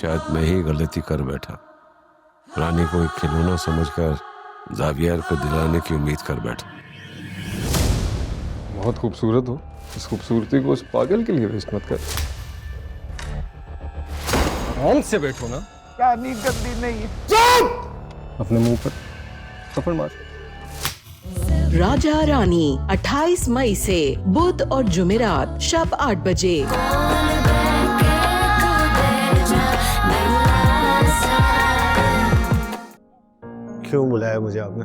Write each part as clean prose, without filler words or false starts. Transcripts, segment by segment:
शायद मैं ही गलती कर बैठा। रानी को एक खिलौना समझकर जावियर को दिलाने की उम्मीद कर बैठा। बहुत खूबसूरत हो, इस खूबसूरती को उस पागल के लिए वेस्ट मत कर। आराम से बैठो ना। क्या नींद गंदी नहीं है। चुप! अपने मुंह पर थप्पड़ मार। राजा रानी 28 मई से बुध और जुमेरात शब 8 बजे। क्यों बुलाया मुझे आपने?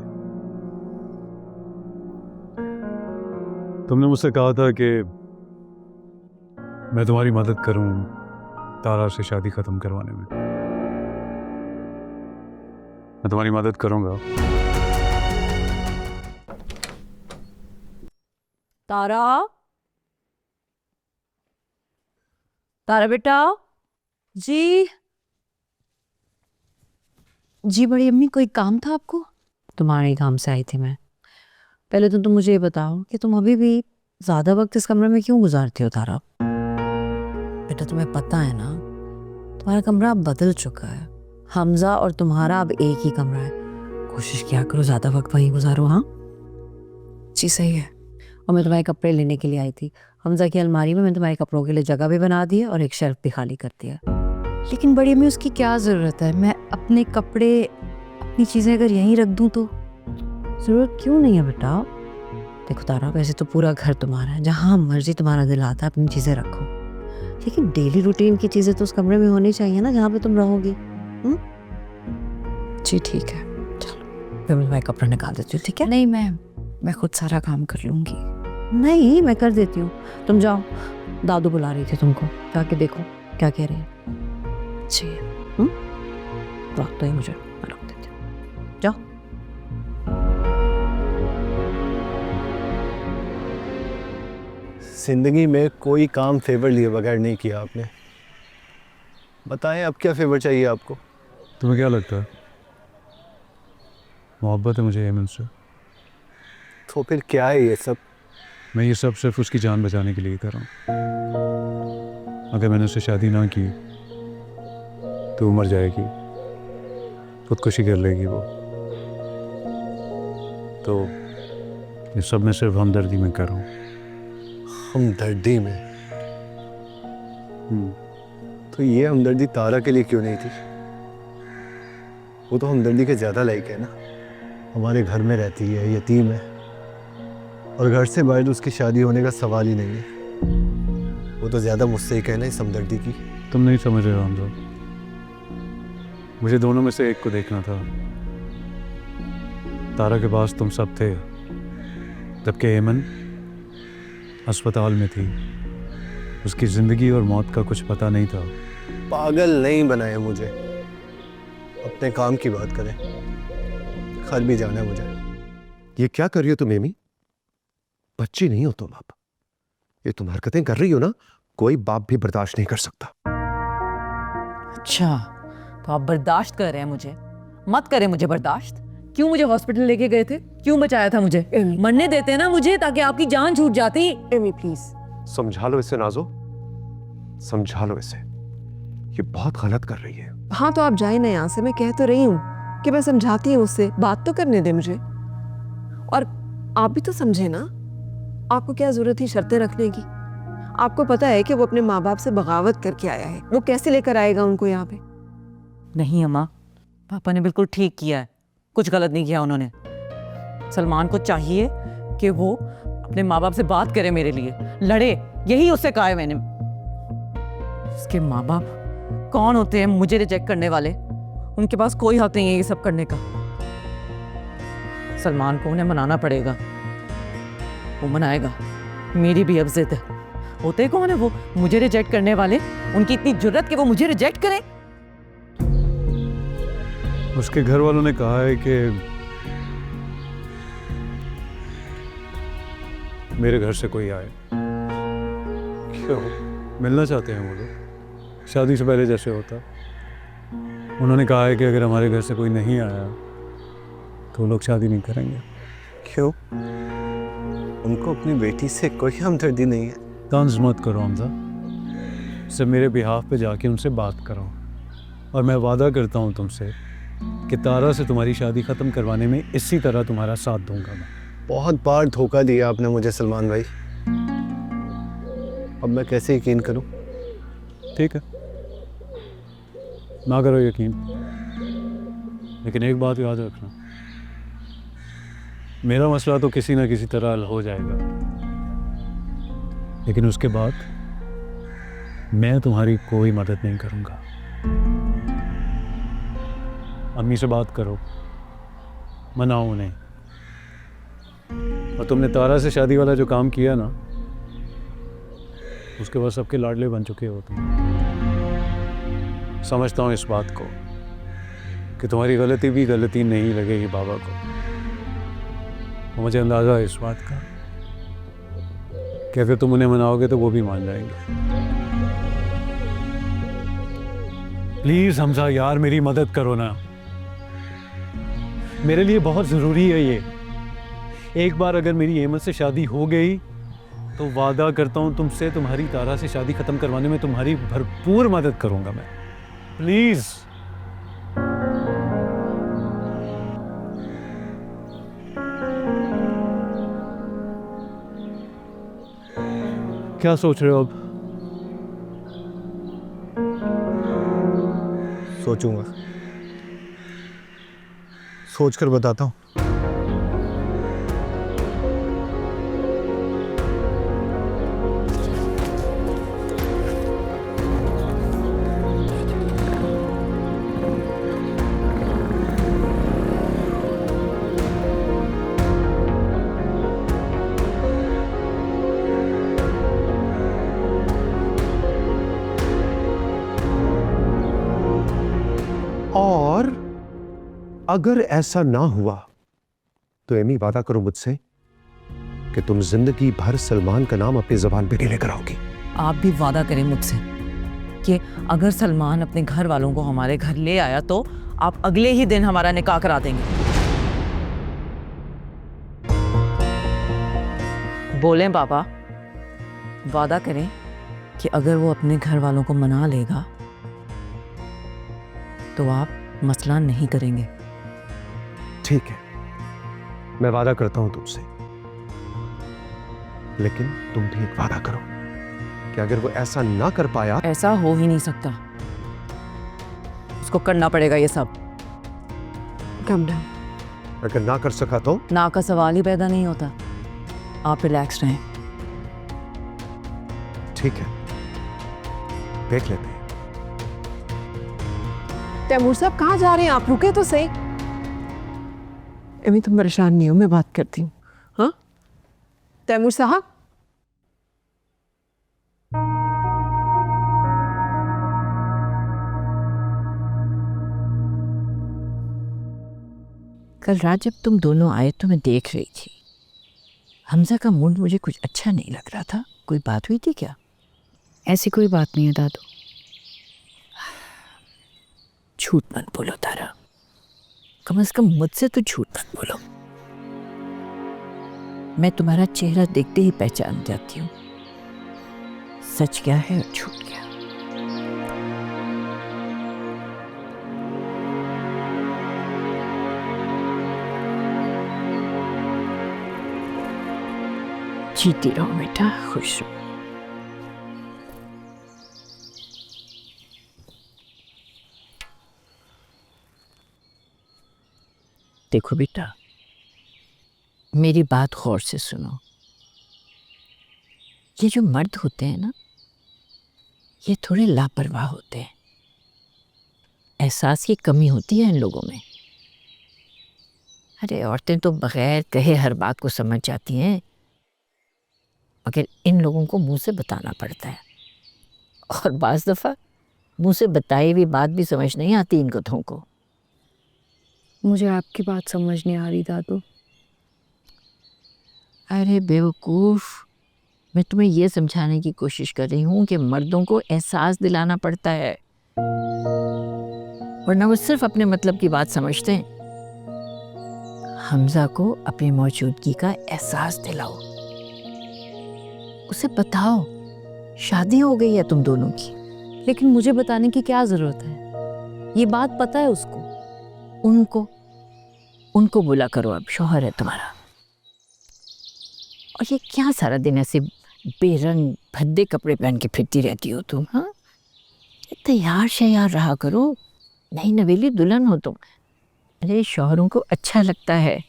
तुमने मुझसे कहा था कि मैं तुम्हारी मदद करूं तारा से शादी खत्म करवाने में। मैं तुम्हारी मदद करूंगा। तारा, तारा बेटा। जी जी बड़ी अम्मी, कोई काम था आपको? तुम्हारे काम से आई थी मैं। पहले तो तुम मुझे ये बताओ कि तुम अभी भी ज्यादा वक्त इस कमरे में क्यों गुजारती हो तारा? बेटा तुम्हें पता है ना, तुम्हारा कमरा अब बदल चुका है। हमजा और तुम्हारा अब एक ही कमरा है। कोशिश किया करो ज्यादा वक्त वहीं गुजारो। हाँ जी सही है। और मैं तुम्हारे कपड़े लेने के लिए आई थी। हमजा की अलमारी में मैंने तुम्हारे कपड़ों के लिए जगह भी बना दी है और एक शेल्फ भी खाली कर दिया। लेकिन बड़ी अम्मी उसकी क्या ज़रूरत है? मैं अपने कपड़े, अपनी चीज़ें अगर यहीं रख दूँ तो ज़रूरत क्यों नहीं है बेटा? देखो तारा, वैसे तो पूरा घर तुम्हारा है, जहाँ मर्जी तुम्हारा दिल आता है अपनी चीज़ें रखो, लेकिन डेली रूटीन की चीज़ें तो उस कमरे में होनी चाहिए ना जहाँ पे तुम रहोगी। जी ठीक है, चलो मैं तुम्हारे कपड़े निकाल देती हूँ। ठीक है? नहीं, मैं खुद सारा काम कर लूँगी। नहीं, मैं कर देती हूँ, तुम जाओ। दादू बुला रही थी तुमको, जाके देखो क्या कह रही है। जी रख दो ही मुझे, मैं रख देती हूँ। जाओ। जिंदगी में कोई काम फेवर लिए बगैर नहीं किया आपने। बताएं अब क्या फेवर चाहिए आपको? तुम्हें क्या लगता है मोहब्बत है मुझे एमन से? तो फिर क्या है ये सब? मैं ये सब सिर्फ उसकी जान बचाने के लिए कर रहा हूँ। अगर मैंने उससे शादी ना की तो वो मर जाएगी, खुदकुशी कर लेगी वो। तो ये सब मैं सिर्फ हमदर्दी में कर रहा हूँ। हमदर्दी में? तो ये हमदर्दी तारा के लिए क्यों नहीं थी? वो तो हमदर्दी के ज़्यादा लायक है ना। हमारे घर में रहती है, यतीम है, और घर से बाहर उसकी शादी होने का सवाल ही नहीं है। वो तो ज़्यादा मुझसे ही कहना इस हमदर्दी की। तुम नहीं समझ रहे हो हमजा, मुझे दोनों में से एक को देखना था। तारा के पास तुम सब थे, जबकि एमन अस्पताल में थी। उसकी ज़िंदगी और मौत का कुछ पता नहीं था। पागल नहीं बनाए मुझे, अपने काम की बात करें। घर भी जाना है मुझे। ये क्या कर रही हो तुम एमी? बच्ची नहीं हो तुम अब। ये तुम हरकतें कर रही हो ना, कोई बाप भी बर्दाश्त नहीं कर सकता। अच्छा, तो आप बर्दाश्त कर रहे हैं मुझे? मत करें मुझे बर्दाश्त। क्यों मुझे हॉस्पिटल लेके गए थे? क्यों बचाया था मुझे? मरने देते ना मुझे, ताकि आपकी जान छूट जाती। एमी प्लीज समझा लो इसे नाजो, समझा लो इसे। ये बहुत गलत कर रही है। हाँ तो आप जाए ना यहाँ से। मैं कह तो रही हूँ कि मैं समझाती हूँ उससे, बात तो करने दे मुझे। और आप भी तो समझे ना, आपको क्या जरूरत थी शर्तें रखने की? आपको पता है कि वो अपने माँ बाप से बगावत करके आया है, वो कैसे लेकर आएगा उनको यहाँ पे? नहीं अम्मा, पापा ने बिल्कुल ठीक किया है, कुछ गलत नहीं किया उन्होंने। सलमान को चाहिए कि वो अपने माँ बाप से बात करे, मेरे लिए लड़े। यही उससे कहा है मैंने। उसके माँ बाप कौन होते हैं मुझे रिजेक्ट करने वाले? उनके पास कोई हक नहीं है ये सब करने का। सलमान को उन्हें मनाना पड़ेगा, वो मनाएगा। मेरी भी अब जिद है। होते कौन है वो मुझे रिजेक्ट करने वाले? उनकी इतनी जुर्रत कि वो मुझे रिजेक्ट करें? उसके घर वालों ने कहा है कि मेरे घर से कोई आए। क्यों? मिलना चाहते हैं वो लोग, शादी से पहले जैसे होता। उन्होंने कहा है कि अगर हमारे घर से कोई नहीं आया तो वो लोग शादी नहीं करेंगे। क्यों? उनको अपनी बेटी से कोई हमदर्दी नहीं है? तंज मत करो हमजा, सिर्फ मेरे बिहाफ पे जाके उनसे बात करो। और मैं वादा करता हूँ तुमसे कि तारा से तुम्हारी शादी ख़त्म करवाने में इसी तरह तुम्हारा साथ दूंगा मैं। बहुत बार धोखा दिया आपने मुझे सलमान भाई, अब मैं कैसे यकीन करूं? ठीक है, ना करो यकीन, लेकिन एक बात याद रखना, मेरा मसला तो किसी ना किसी तरह हल हो जाएगा, लेकिन उसके बाद मैं तुम्हारी कोई मदद नहीं करूंगा। अम्मी से बात करो, मनाओ उन्हें। और तुमने तारा से शादी वाला जो काम किया ना, उसके बाद सबके लाडले बन चुके हो तुम। समझता हूँ इस बात को कि तुम्हारी गलती भी गलती नहीं लगेगी बाबा को। और मुझे अंदाज़ा है इस बात का कि अगर तुम उन्हें मनाओगे तो वो भी मान जाएंगे। प्लीज़ हमजा यार, मेरी मदद करो ना, मेरे लिए बहुत ज़रूरी है ये। एक बार अगर मेरी हेमंत से शादी हो गई तो वादा करता हूँ तुमसे, तुम्हारी तारा से शादी ख़त्म करवाने में तुम्हारी भरपूर मदद करूँगा मैं। प्लीज़। क्या सोच रहे हो अब? सोचूंगा, सोचकर बताता हूँ। और अगर ऐसा ना हुआ तो एमी वादा करो मुझसे कि तुम जिंदगी भर सलमान का नाम अपनी जबान पे नहीं लेकर आओगी। आप भी वादा करें मुझसे कि अगर सलमान अपने घर वालों को हमारे घर ले आया तो आप अगले ही दिन हमारा निकाह करा देंगे। बोलें बाबा, वादा करें कि अगर वो अपने घर वालों को मना लेगा तो आप मसला नहीं करेंगे। ठीक है, मैं वादा करता हूं तुमसे, लेकिन तुम भी एक वादा करो कि अगर वो ऐसा ना कर पाया। ऐसा हो ही नहीं सकता, उसको करना पड़ेगा ये सब। Come down. अगर ना कर सका तो ना का सवाल ही पैदा नहीं होता। आप रिलैक्स रहें। ठीक है, देख लेते हैं। तैमूर साहब कहाँ जा रहे हैं आप? रुके तो सही। एमी तुम परेशान नहीं हो, मैं बात करती हूँ। हाँ तैमूर साहब, कल रात जब तुम दोनों आए तो मैं देख रही थी, हमजा का मूड मुझे कुछ अच्छा नहीं लग रहा था। कोई बात हुई थी क्या? ऐसी कोई बात नहीं है दादू। झूठ मत बोलो तारा, कम से कम मुझसे तो झूठ मत बोलो। मैं तुम्हारा चेहरा देखते ही पहचान जाती हूँ सच क्या है और झूठ क्या। जीती रहो बेटा, खुश रहो। देखो बेटा, मेरी बात गौर से सुनो। ये जो मर्द होते हैं ना, ये थोड़े लापरवाह होते हैं। एहसास की कमी होती है इन लोगों में। अरे औरतें तो बगैर कहे हर बात को समझ जाती हैं, मगर इन लोगों को मुंह से बताना पड़ता है। और बाज़ दफ़ा मुंह से बताई हुई बात भी समझ नहीं आती इन गधों को। मुझे आपकी बात समझ नहीं आ रही दादू। अरे बेवकूफ़, मैं तुम्हें ये समझाने की कोशिश कर रही हूँ कि मर्दों को एहसास दिलाना पड़ता है, वरना वो सिर्फ अपने मतलब की बात समझते हैं। हमजा को अपनी मौजूदगी का एहसास दिलाओ, उसे बताओ शादी हो गई है तुम दोनों की। लेकिन मुझे बताने की क्या ज़रूरत है? ये बात पता है उसको, उनको उनको बोला करो अब शौहर है तुम्हारा। और ये क्या सारा दिन ऐसे बेरंग भद्दे कपड़े पहन के फिरती रहती हो तुम? हाँ, तैयार शैयार रहा करो, नई नवेली दुल्हन हो तुम। अरे शौहरों को अच्छा लगता है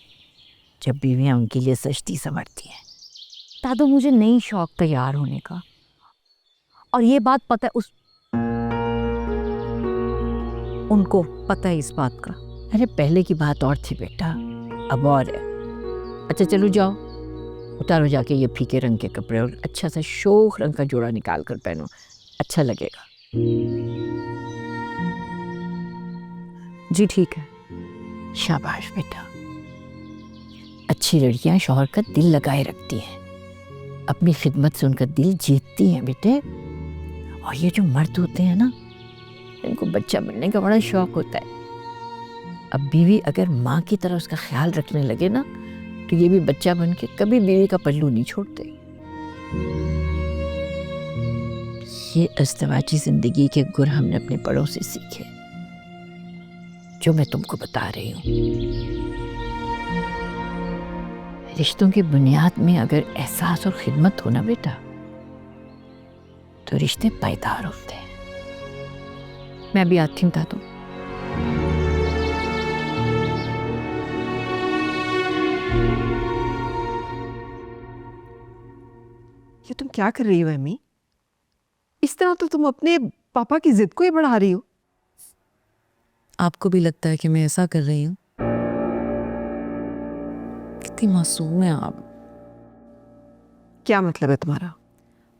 जब बीवियां उनके लिए सजती संवरती हैं। दादू मुझे नहीं शौक तैयार होने का, और ये बात पता है उनको पता है इस बात का। अरे पहले की बात और थी बेटा, अब और है। अच्छा चलो जाओ, उतारो जाके ये फीके रंग के कपड़े और अच्छा सा शोख रंग का जोड़ा निकाल कर पहनो, अच्छा लगेगा। जी ठीक है। शाबाश बेटा, अच्छी लड़कियां शौहर का दिल लगाए रखती हैं, अपनी खिदमत से उनका दिल जीतती हैं बेटे। और ये जो मर्द होते हैं ना, इनको बच्चा बनने का बड़ा शौक होता है। अब बीवी अगर माँ की तरह उसका ख्याल रखने लगे ना, तो ये भी बच्चा बन के कभी बीवी का पल्लू नहीं छोड़ते। ये अज़दवाजी जिंदगी के गुर हमने अपने बड़ों से सीखे, जो मैं तुमको बता रही हूँ। रिश्तों की बुनियाद में अगर एहसास और खिदमत हो ना बेटा, तो रिश्ते पायदार होते हैं। मैं भी आती हूँ दादू। ये तुम क्या कर रही हो एमी? इस तरह तो तुम अपने पापा की जिद को ही बढ़ा रही हो। आपको भी लगता है कि मैं ऐसा कर रही हूँ? कितनी मासूम है आप। क्या मतलब है तुम्हारा?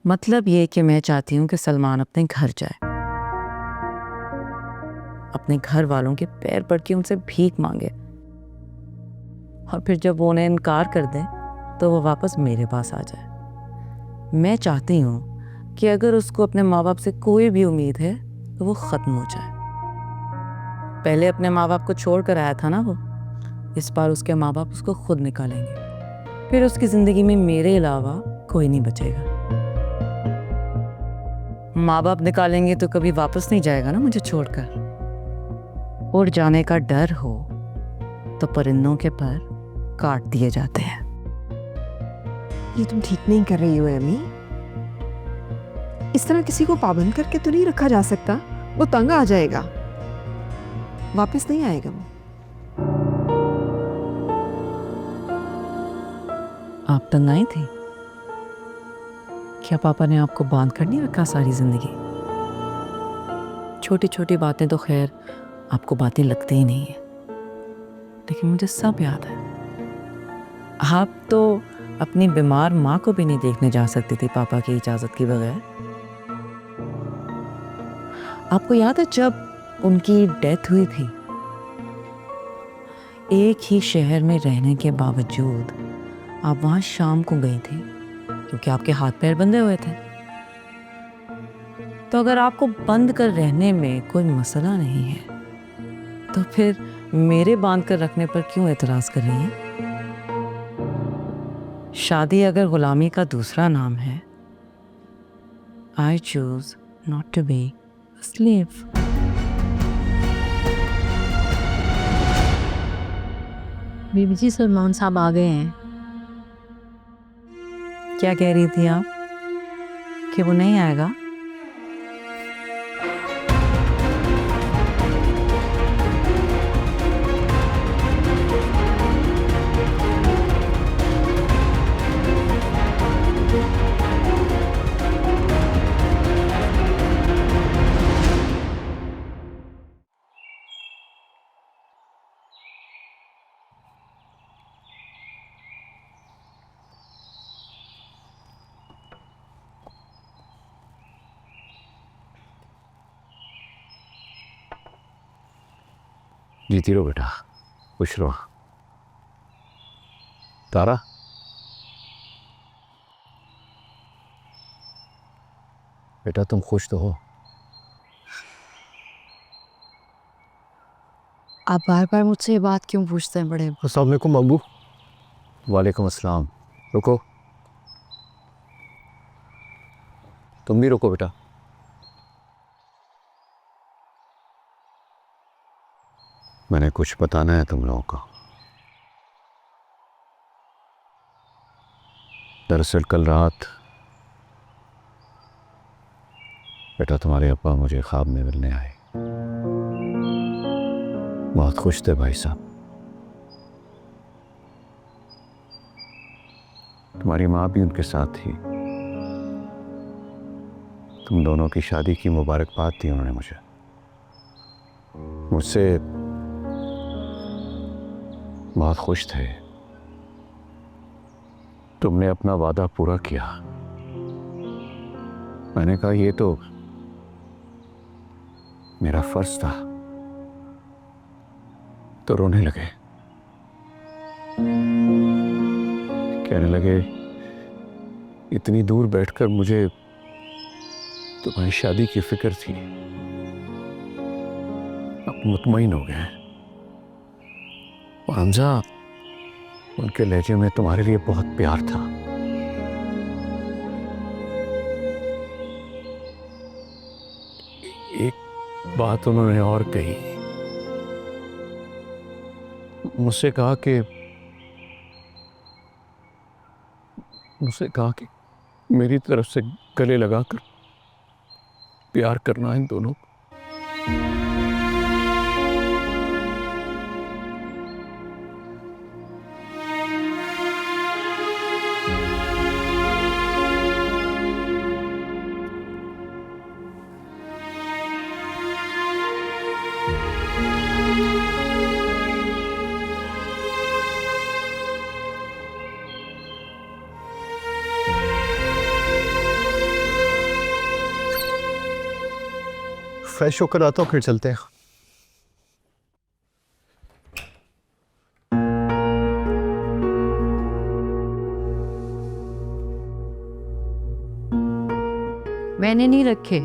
मतलब ये कि मैं चाहती हूँ कि सलमान अपने घर जाए, अपने घर वालों के पैर पड़ के उनसे भीख मांगे, और फिर जब वो उन्हें इनकार कर दें तो वो वापस मेरे पास आ जाए। मैं चाहती हूँ कि अगर उसको अपने माँ बाप से कोई भी उम्मीद है तो वो ख़त्म हो जाए। पहले अपने माँ बाप को छोड़ कर आया था ना वो, इस बार उसके माँ बाप उसको खुद निकालेंगे। फिर उसकी ज़िंदगी में मेरे अलावा कोई नहीं बचेगा। माँ बाप निकालेंगे तो कभी वापस नहीं जाएगा ना मुझे छोड़कर। उड़ जाने का डर हो तो परिंदों के पर काट दिए जाते हैं। ये तुम ठीक नहीं कर रही हो एमी। इस तरह किसी को पाबंद करके तो नहीं रखा जा सकता, वो तंग आ जाएगा, वापस नहीं आएगा वो। आप तंग आई थी क्या? पापा ने आपको बांध कर नहीं रखा सारी जिंदगी? छोटी छोटी बातें तो खैर आपको बातें लगती ही नहीं है, लेकिन मुझे सब याद है। आप तो अपनी बीमार माँ को भी नहीं देखने जा सकती थी पापा की इजाजत के बगैर। आपको याद है जब उनकी डेथ हुई थी, एक ही शहर में रहने के बावजूद आप वहां शाम को गई थी क्योंकि आपके हाथ पैर बंधे हुए थे। तो अगर आपको बंद कर रहने में कोई मसला नहीं है तो फिर मेरे बांध कर रखने पर क्यों एतराज कर रही हैं? शादी अगर गुलामी का दूसरा नाम है, I choose not to be a slave. बीबी जी सलमान साहब आ गए हैं। क्या कह रही थी आप कि वो नहीं आएगा? जीती रहो बेटा, खुश रहो। तारा, बेटा तुम खुश तो हो? आप बार बार मुझसे ये बात क्यों पूछते हैं बड़े? अस्सलाम वालेकुम अब्बू। वालेकुम अस्सलाम। रुको, तुम भी रुको बेटा। मैंने कुछ बताना है तुम लोगों को। दरअसल कल रात बेटा तुम्हारे अब्बा मुझे ख्वाब में मिलने आए। बहुत खुश थे भाई साहब। तुम्हारी माँ भी उनके साथ थी। तुम दोनों की शादी की मुबारकबाद दी उन्होंने मुझे। मुझसे बहुत खुश थे। तुमने अपना वादा पूरा किया। मैंने कहा ये तो मेरा फर्ज था। तो रोने लगे, कहने लगे इतनी दूर बैठकर मुझे तुम्हारी शादी की फिक्र थी, अब मुतमईन हो गए। और हमजा, उनके लहजे में तुम्हारे लिए बहुत प्यार था। एक बात उन्होंने और कही, मुझसे कहा कि मेरी तरफ से गले लगाकर प्यार करना इन दोनों को। फ्रेश होकर आता हूँ, फिर चलते हैं। मैंने नहीं रखे,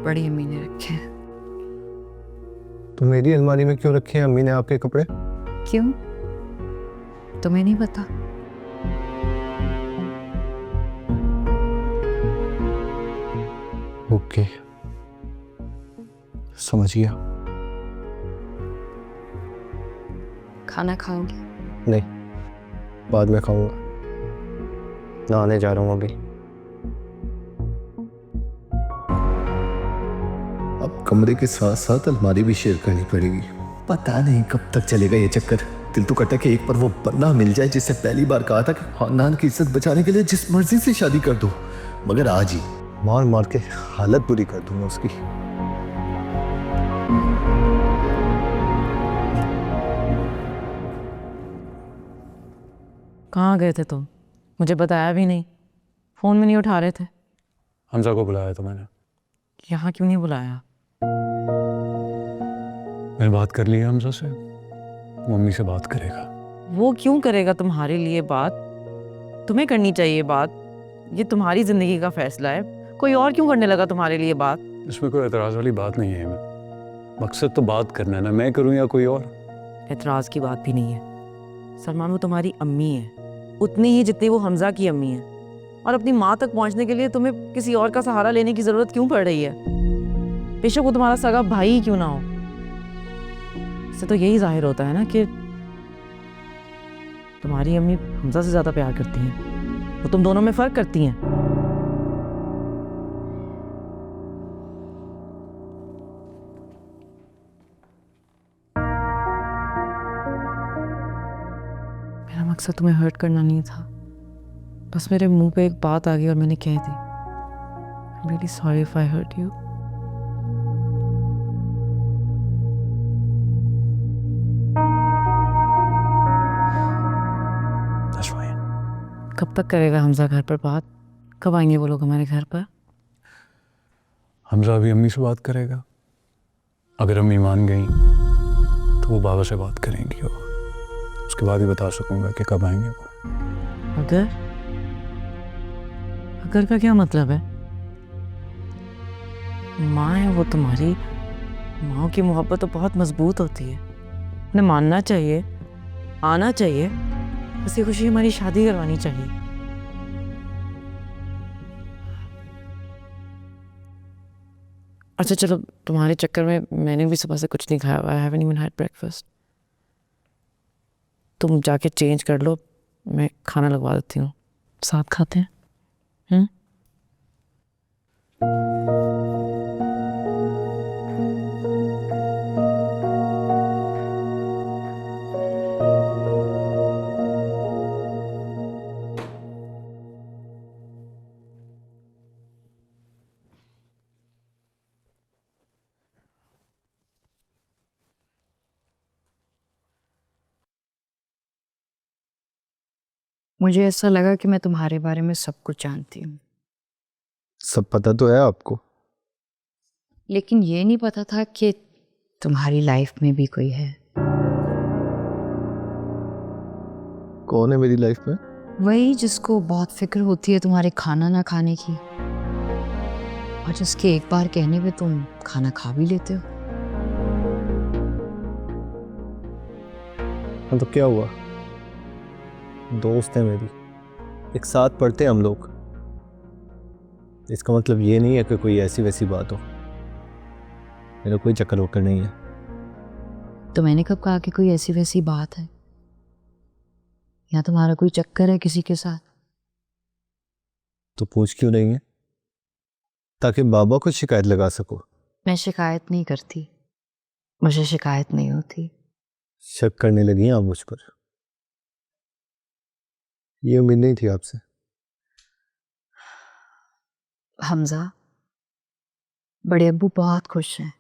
बड़ी अम्मी ने रखे। तो मेरी अलमारी में क्यों रखे हैं अम्मी ने आपके कपड़े? क्यों, तुम्हें नहीं पता? ओके, समझ गया। खाना खाओगे? नहीं, बाद में खाऊंगा। नहाने जा रहा हूँ अभी। अब कमरे के साथ साथ अलमारी भी शेयर करनी पड़ेगी। पता नहीं कब तक चलेगा ये चक्कर। दिल तो करता कि एक पर वो बंदा मिल जाए जिससे पहली बार कहा था कि खानदान की इज्जत बचाने के लिए जिस मर्जी से शादी कर दो, मगर आज ही मार मार के हालत बुरी कर दूंगा उसकी। कहाँ गए थे तुम? मुझे बताया भी नहीं, फोन में नहीं उठा रहे थे। हमजा को बुलाया तो मैंने। यहाँ क्यों नहीं बुलाया? मैंने बात कर ली है हमजा से, मम्मी से बात करेगा। वो क्यों करेगा तुम्हारे लिए बात? तुम्हें करनी चाहिए बात, ये तुम्हारी जिंदगी का फैसला है। कोई और क्यों करने लगा तुम्हारे लिए बात? इसमें कोई एतराज़ वाली बात नहीं है। मकसद तो बात करना है ना, मैं करूँ या कोई और। एतराज़ की बात भी नहीं है सलमान, वो तुम्हारी अम्मी है उतनी ही जितनी वो हमजा की अम्मी है। और अपनी माँ तक पहुँचने के लिए तुम्हें किसी और का सहारा लेने की ज़रूरत क्यों पड़ रही है? बेशक वो तुम्हारा सगा भाई ही क्यों ना हो। इससे तो यही जाहिर होता है ना कि तुम्हारी अम्मी हमजा से ज़्यादा प्यार करती हैं, वो तुम दोनों में फ़र्क करती हैं। मेरा मकसद तुम्हें हर्ट करना नहीं था, बस मेरे मुंह पे एक बात आ गई और मैंने कह दी। I'm really sorry if I hurt you. That's fine. कब तक करेगा हमजा घर पर बात? कब आएंगे वो लोग हमारे घर पर? हमजा अभी अम्मी से बात करेगा। अगर अम्मी मान गई तो वो बाबा से बात करेंगी और उसके बाद ही बता सकूंगा कि कब आएंगे वो। अगर का क्या मतलब है? माँ है वो तुम्हारी, माँ की मोहब्बत तो बहुत मजबूत होती है। उन्हें मानना चाहिए, आना चाहिए, हंसी खुशी हमारी शादी करवानी चाहिए। अच्छा चलो, तुम्हारे चक्कर में मैंने भी सुबह से कुछ नहीं खाया हुआ। I haven't even had breakfast. तुम जाके चेंज कर लो, मैं खाना लगवा देती हूँ, साथ खाते हैं। मुझे ऐसा लगा कि मैं तुम्हारे बारे में सब कुछ जानती हूँ, सब पता तो है आपको। लेकिन ये नहीं पता था कि तुम्हारी लाइफ में भी कोई है। कौन है मेरी लाइफ में? वही जिसको बहुत फिक्र होती है तुम्हारे खाना ना खाने की, और जिसके एक बार कहने पे तुम खाना खा भी लेते हो। हाँ तो क्या हुआ, दोस्त है मेरी, एक साथ पढ़ते हैं हम लोग। इसका मतलब ये नहीं है कि कोई ऐसी वैसी बात हो। मेरा कोई चक्कर वक्कर नहीं है। तो मैंने कब कहा कि कोई ऐसी वैसी बात है, या तुम्हारा कोई चक्कर है किसी के साथ? तो पूछ क्यों नहीं है? ताकि बाबा को शिकायत लगा सको। मैं शिकायत नहीं करती, मुझे शिकायत नहीं होती। शक करने लगी हैं आप मुझ पर। ये उम्मीद नहीं थी आपसे। हमजा, बड़े अब्बू बहुत खुश हैं,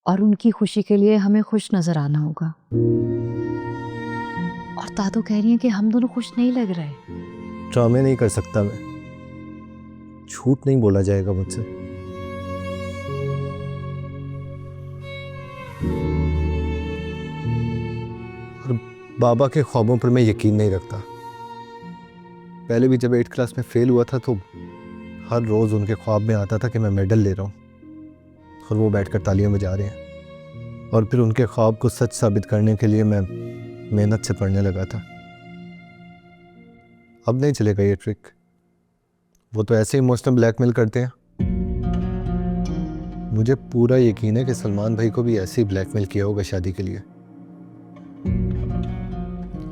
और उनकी खुशी के लिए हमें खुश नजर आना होगा। और दादू कह रही हैं कि हम दोनों खुश नहीं लग रहे। ड्रामे नहीं कर सकता मैं, झूठ नहीं बोला जाएगा मुझसे। और बाबा के ख्वाबों पर मैं यकीन नहीं रखता। पहले भी जब 8th क्लास में फेल हुआ था तो हर रोज उनके ख्वाब में आता था कि मैं मेडल ले रहा हूँ और वो बैठकर तालियां बजा रहे हैं। और फिर उनके ख्वाब को सच साबित करने के लिए मैं मेहनत से पढ़ने लगा था। अब नहीं चलेगा ये ट्रिक। वो तो ऐसे इमोशनल ब्लैकमेल करते हैं। मुझे पूरा यकीन है कि सलमान भाई को भी ऐसे ही ब्लैकमेल किया होगा शादी के लिए।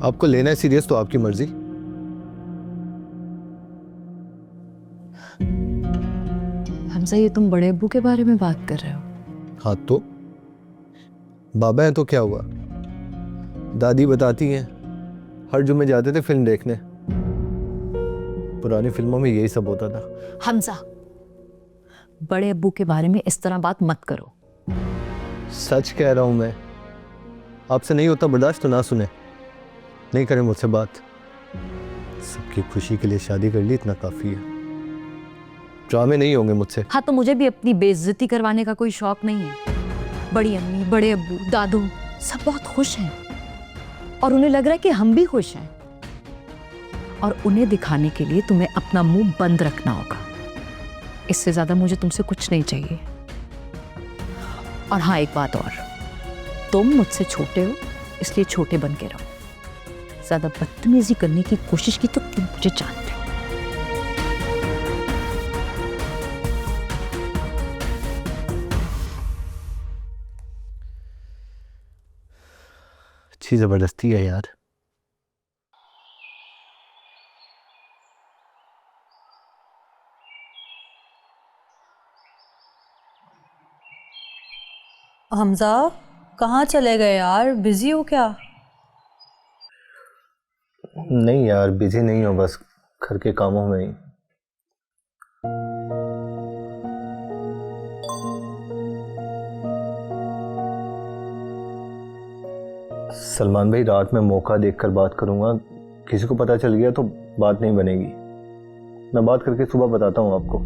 आपको लेना है सीरियस तो आपकी मर्जी। हमजा, ये तुम बड़े अब्बू के बारे में बात कर रहे हो? हाँ तो बाबा है तो क्या हुआ। दादी बताती हैं हर जुम्मे जाते थे फिल्म देखने। पुरानी फिल्मों में यही सब होता था। हमजा, बड़े अब्बू के बारे में इस तरह बात मत करो। सच कह रहा हूं मैं। आपसे नहीं होता बर्दाश्त तो ना सुने, नहीं करें मुझसे बात। सबकी खुशी के लिए शादी कर ली, इतना काफी है। ड्रामे नहीं होंगे मुझसे। हाँ तो मुझे भी अपनी बेइज्जती करवाने का कोई शौक नहीं है। बड़ी अम्मी, बड़े अब्बू, दादू सब बहुत खुश हैं, और उन्हें लग रहा है कि हम भी खुश हैं। और उन्हें दिखाने के लिए तुम्हें अपना मुंह बंद रखना होगा। इससे ज्यादा मुझे तुमसे कुछ नहीं चाहिए। और हाँ, एक बात और, तुम मुझसे छोटे हो इसलिए छोटे बन के रहो। ज्यादा बदतमीजी करने की कोशिश की तो तुम मुझे जानते हो। अच्छी जबरदस्ती है यार। हमजा, कहाँ चले गए यार? बिजी हो क्या? नहीं यार, बिजी नहीं हो, बस घर के कामों में ही। सलमान भाई, रात में मौका देखकर बात करूंगा। किसी को पता चल गया तो बात नहीं बनेगी। मैं बात करके सुबह बताता हूं आपको।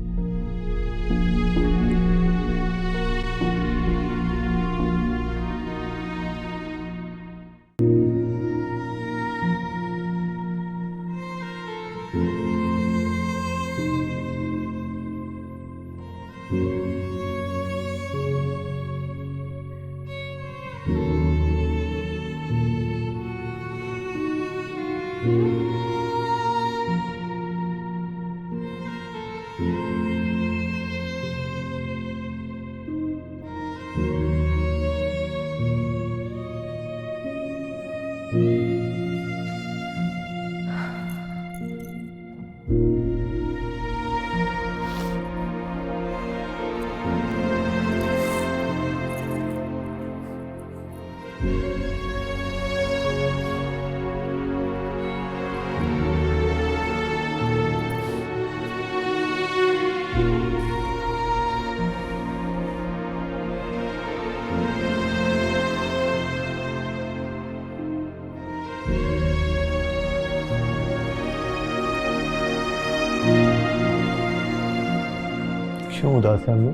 क्यों उदास है अम्मी?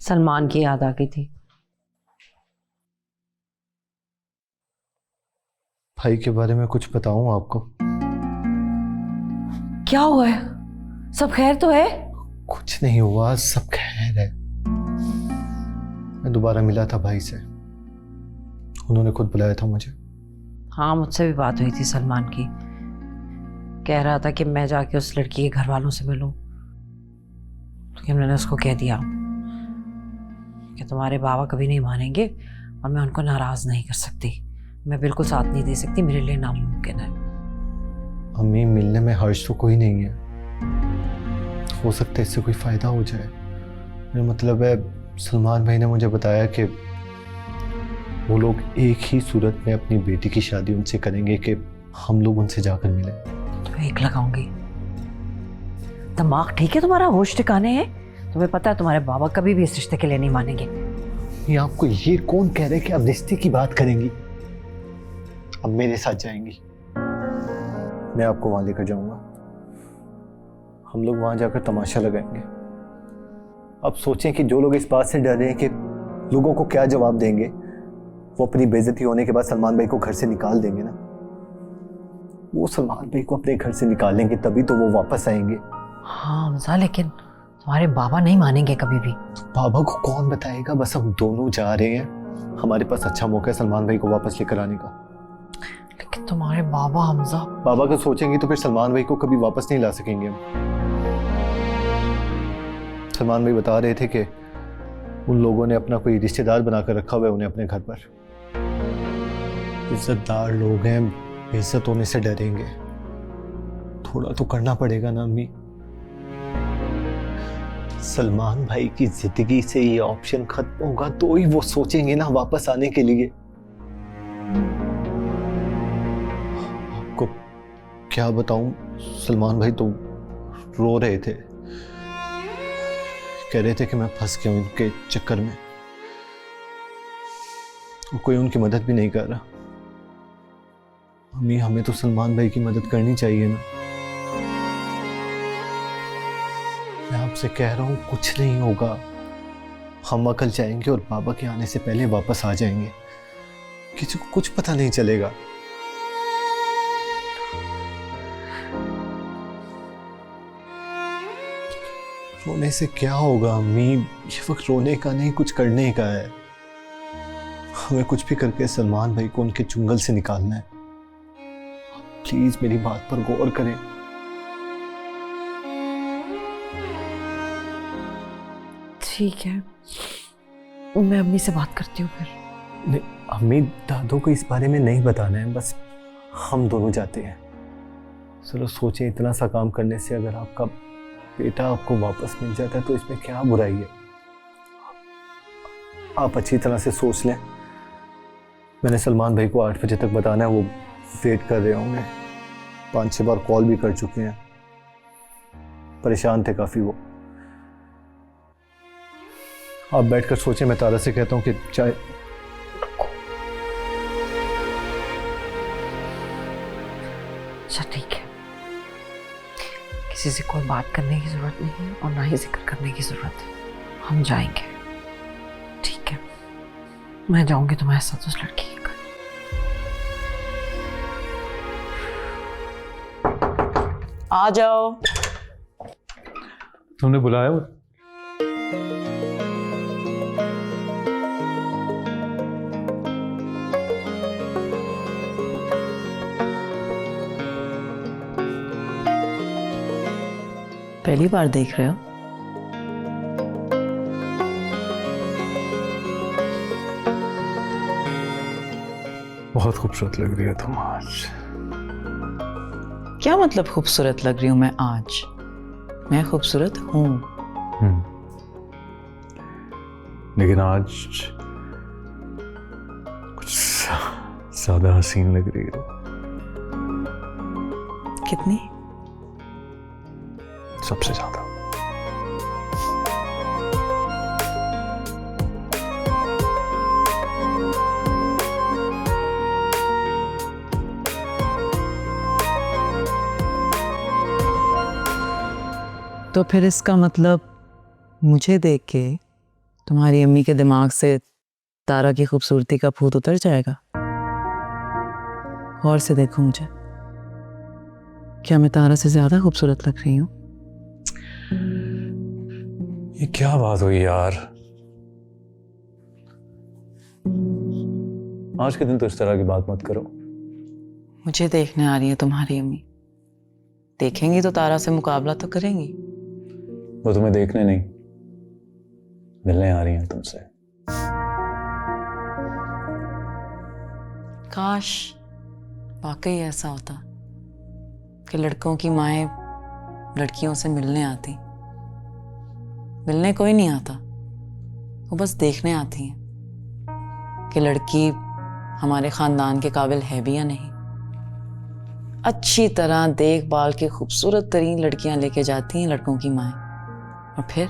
सलमान की याद आ गई थी। भाई के बारे में कुछ बताऊं आपको? क्या हुआ है? सब खैर तो है? कुछ नहीं हुआ, सब खैर है। मैं दोबारा मिला था भाई से, उन्होंने खुद बुलाया था मुझे। हाँ, मुझसे भी बात हुई थी सलमान की। कह रहा था कि मैं जाके उस लड़की के घर वालों से मिलूं, लेकिन मैंने उसको कह दिया कि तुम्हारे बाबा कभी नहीं मानेंगे और मैं उनको नाराज नहीं कर सकती। मैं बिल्कुल साथ नहीं दे सकती, मेरे लिए नामुमकिन है। अम्मी, मिलने में हर्ज तो कोई नहीं है, हो सकता है इससे कोई फायदा हो जाए। मेरा मतलब है, सलमान भाई ने मुझे बताया कि वो लोग एक ही सूरत में अपनी बेटी की शादी उनसे करेंगे कि हम लोग उनसे जाकर मिले। तो एक लगाऊंगी। दिमाग ठीक है तुम्हारा? होश ठिकाने है? तुम्हें पता है तुम्हारे बाबा कभी भी इस रिश्ते के लिए नहीं मानेंगे। ये आपको ये कौन कह रहे कि आप रिश्ते की बात करेंगी? अब मेरे साथ जाएंगी, मैं आपको वहां लेकर जाऊंगा। हम लोग वहां जाकर तमाशा लगाएंगे। अब सोचें कि जो लोग इस बात से डर रहे हैं कि लोगों को क्या जवाब देंगे, वो अपनी बेइज्जती होने के बाद सलमान भाई को घर से निकाल देंगे ना। वो सलमान भाई को अपने घर से निकालेंगे तभी तो वो वापस आएंगे। हाँ हमजा, लेकिन तुम्हारे बाबा नहीं मानेंगे कभी भी। तो बाबा को कौन बताएगा? बस हम दोनों जा रहे हैं, हमारे पास अच्छा मौका है सलमान भाई को वापस लेकर आने का। लेकिन तुम्हारे बाबा हमजा। बाबा का सोचेंगे तो फिर सलमान भाई को कभी वापस नहीं ला सकेंगे हम। सलमान भाई बता रहे थे कि उन लोगों ने अपना कोई रिश्तेदार बनाकर रखा हुआ है उन्हें अपने घर पर। इज्जतदार लोग हैं, बेइज्जत होने से डरेंगे। थोड़ा तो करना पड़ेगा ना अम्मी। सलमान भाई की जिंदगी से ये ऑप्शन खत्म होगा तो ही वो सोचेंगे ना वापस आने के लिए। आपको क्या बताऊं, सलमान भाई तो रो रहे थे, कह रहे थे कि मैं फंस गया उनके चक्कर में, कोई उनकी मदद भी नहीं कर रहा। अम्मी, हमें तो सलमान भाई की मदद करनी चाहिए ना। मैं आपसे कह रहा हूं कुछ नहीं होगा, हम कल जाएंगे और बाबा के आने से पहले वापस आ जाएंगे, किसी को कुछ पता नहीं चलेगा। रोने से क्या होगा अम्मी, ये वक्त रोने का नहीं कुछ करने का है। हमें कुछ भी करके सलमान भाई को उनके चुंगल से निकालना है। प्लीज मेरी बात पर गौर करें। ठीक है, मैं अम्मी से बात करती हूँ फिर। नहीं अम्मी, दादू को इस बारे में नहीं बताना है, बस हम दोनों जाते हैं। चलो सोचें, इतना सा काम करने से अगर आपका बेटा आपको वापस मिल जाता है तो इसमें क्या बुराई है? आप अच्छी तरह से सोच लें। मैंने सलमान भाई को 8 बजे तक बताना है, वो वेट कर रहे होंगे। 5-6 बार कॉल भी कर चुके हैं, परेशान थे काफी वो। आप बैठकर सोचें, मैं तारा से कहता हूँ कि चाय। अच्छा ठीक है, किसी से कोई बात करने की जरूरत नहीं है और ना ही जिक्र करने की जरूरत है। हम जाएंगे, ठीक है? मैं जाऊंगी तुम्हारे साथ उस लड़की के घर। आ जाओ। तुमने बुलाया वो? पहली बार देख रहे हो? बहुत खूबसूरत लग रही है तुम आज। क्या मतलब खूबसूरत लग रही हूं मैं आज? मैं खूबसूरत हूं। लेकिन आज कुछ ज्यादा हसीन लग रही है। कितनी? सबसे ज्यादा। तो फिर इसका मतलब मुझे देख के तुम्हारी अम्मी के दिमाग से तारा की खूबसूरती का भूत उतर जाएगा। गौर से देखो मुझे, क्या मैं तारा से ज्यादा खूबसूरत लग रही हूँ? ये क्या बात हुई यार? आज के दिन तो इस तरह की बात मत करो। मुझे देखने आ रही है तुम्हारी अम्मी, देखेंगी तो तारा से मुकाबला तो करेंगी। वो तुम्हें देखने नहीं, मिलने आ रही हैं तुमसे। काश वाकई ऐसा होता कि लड़कों की माएं लड़कियों से मिलने आती। मिलने कोई नहीं आता, वो बस देखने आती हैं कि लड़की हमारे खानदान के काबिल है भी या नहीं। अच्छी तरह देखभाल के खूबसूरत तरीन लड़कियां लेके जाती हैं लड़कों की माएं, और फिर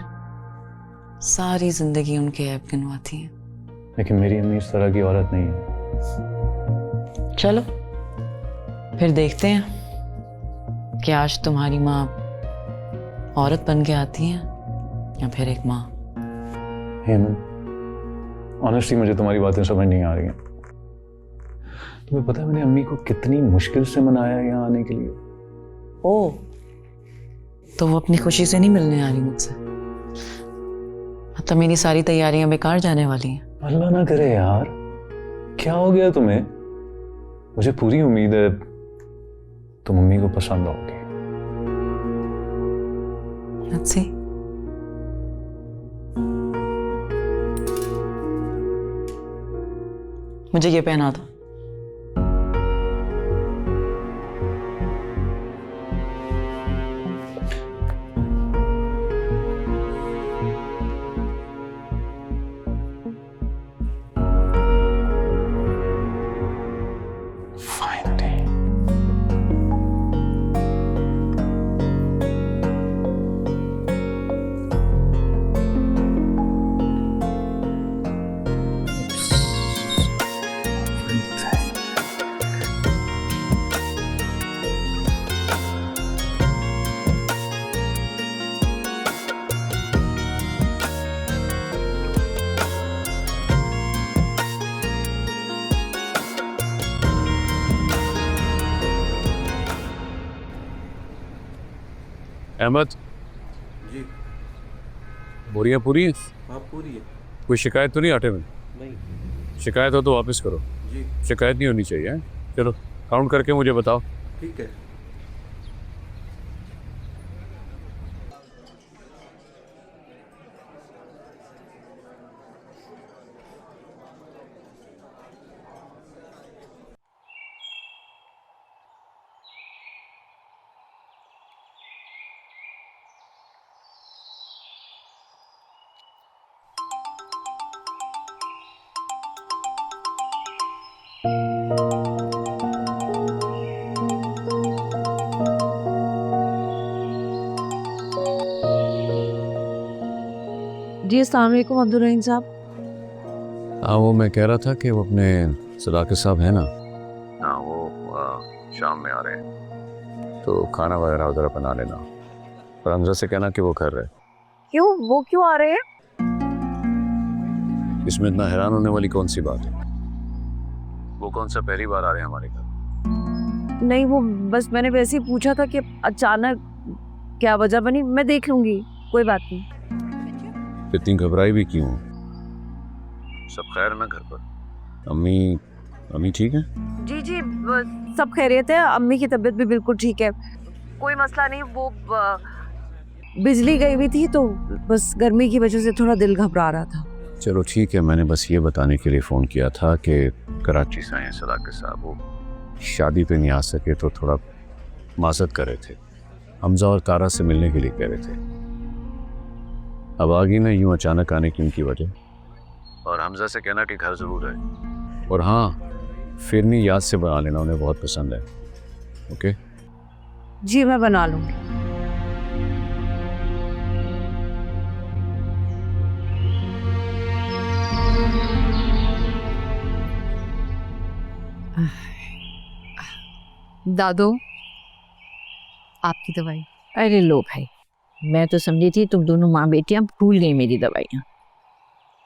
सारी जिंदगी उनके ऐब गिनवाती हैं। लेकिन मेरी अम्मी इस तरह की औरत नहीं है। चलो फिर देखते हैं कि आज तुम्हारी माँ औरत बन के आती है या फिर एक माँ। हेमन, ऑनेस्टली मुझे तुम्हारी बातें समझ नहीं आ रही हैं। तुम्हें पता है मैंने अम्मी को कितनी मुश्किल से मनाया यहाँ आने के लिए। ओ, तो वो अपनी खुशी से नहीं मिलने आ रही मुझसे? मतलब मेरी सारी तैयारियां बेकार जाने वाली हैं। अल्लाह ना करे यार, क्या हो गया तुम्हें? मुझे पूरी उम्मीद है तुम मम्मी को पसंद आओगे। Let's see. मुझे ये पहना दो। अहमद जी, बोरियां पूरी हैं? हाँ पूरी है। कोई शिकायत तो नहीं आटे में? नहीं। शिकायत हो तो वापस करो जी। शिकायत नहीं होनी चाहिए। चलो काउंट करके मुझे बताओ। ठीक है। जी अस्सलाम वालेकुम अब्दुल रहीम साहब। हाँ, वो मैं कह रहा था कि वो अपने सदाकत साहब है ना, हाँ वो शाम में आ रहे हैं, तो खाना वगैरह उधर बना लेना और हमजा से कहना कि वो घर रहे। क्यों, वो क्यों आ रहे हैं? इसमें इतना हैरान होने वाली कौन सी बात है? वो कौन सा पहली बार आ रहे हैं हमारे घर? नहीं, वो बस मैंने वैसे ही पूछा था कि अचानक क्या वजह बनी। मैं देख लूंगी, कोई बात नहीं। इतनी घबराई भी क्यों? सब खैर ना घर पर? अम्मी ठीक है? जी जी, सब खैरियत है। अम्मी की तबीयत भी बिल्कुल ठीक है, कोई मसला नहीं। वो बिजली गई हुई थी तो बस गर्मी की वजह से थोड़ा दिल घबरा रहा था। चलो ठीक है, मैंने बस ये बताने के लिए फ़ोन किया था कि कराची से आए सदाकत साहब, वो शादी पे नहीं आ सके तो थोड़ा माजरत कर रहे थे। हमजा और तारा से मिलने के लिए कह रहे थे। अब आगे ना यूँ अचानक आने की उनकी वजह, और हमजा से कहना कि घर ज़रूर है, और हाँ फिरनी याद से बना लेना, उन्हें बहुत पसंद है। ओके जी, मैं बना लूँगी। दादो, आपकी दवाई। अरे लो भाई, मैं तो समझी थी तुम दोनों माँ बेटियां भूल गई मेरी दवाइयाँ,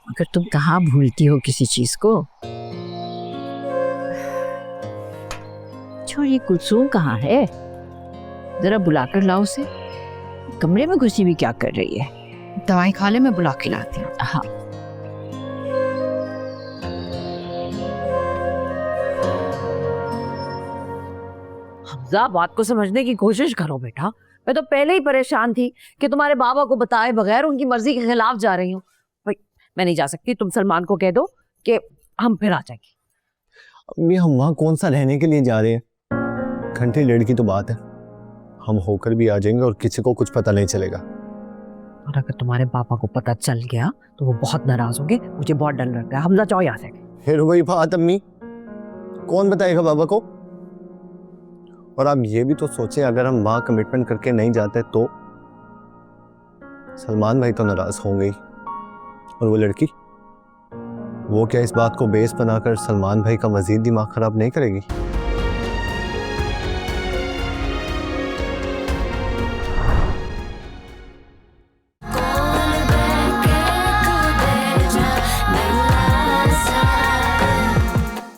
मगर तुम कहाँ भूलती हो किसी चीज को। छोड़, ये कुलसूम कहाँ है? जरा बुलाकर लाओ उसे। कमरे में घुसी भी क्या कर रही है? दवाई खा ले, मैं बुला के लाती हूँ। हाँ। हमजा, बात को समझने की कोशिश करो बेटा। मैं तो पहले ही परेशान थी कि तुम्हारे बाबा को बताए बगैर उनकी मर्जी के खिलाफ जा रही हूँ। भाई मैं नहीं जा सकती, तुम सलमान को कह दो कि हम फिर आ जाएंगे। अम्मी हम वहाँ कौन सा रहने के लिए जा रहे हैं? घंटे डेढ़ की तो बात है, हम होकर भी आ जाएंगे और किसी को कुछ पता नहीं चलेगा। और अगर तुम्हारे पापा को पता चल गया तो वो बहुत नाराज होंगे। मुझे बहुत डर लग रहा है। हमजा, जाओ यहाँ से। फिर वही बात अम्मी, कौन बताएगा बाबा को? और आप ये भी तो सोचें, अगर हम वहाँ कमिटमेंट करके नहीं जाते तो सलमान भाई तो नाराज होंगे ही। और वो लड़की, वो क्या इस बात को बेस बनाकर सलमान भाई का मजीद दिमाग खराब नहीं करेगी?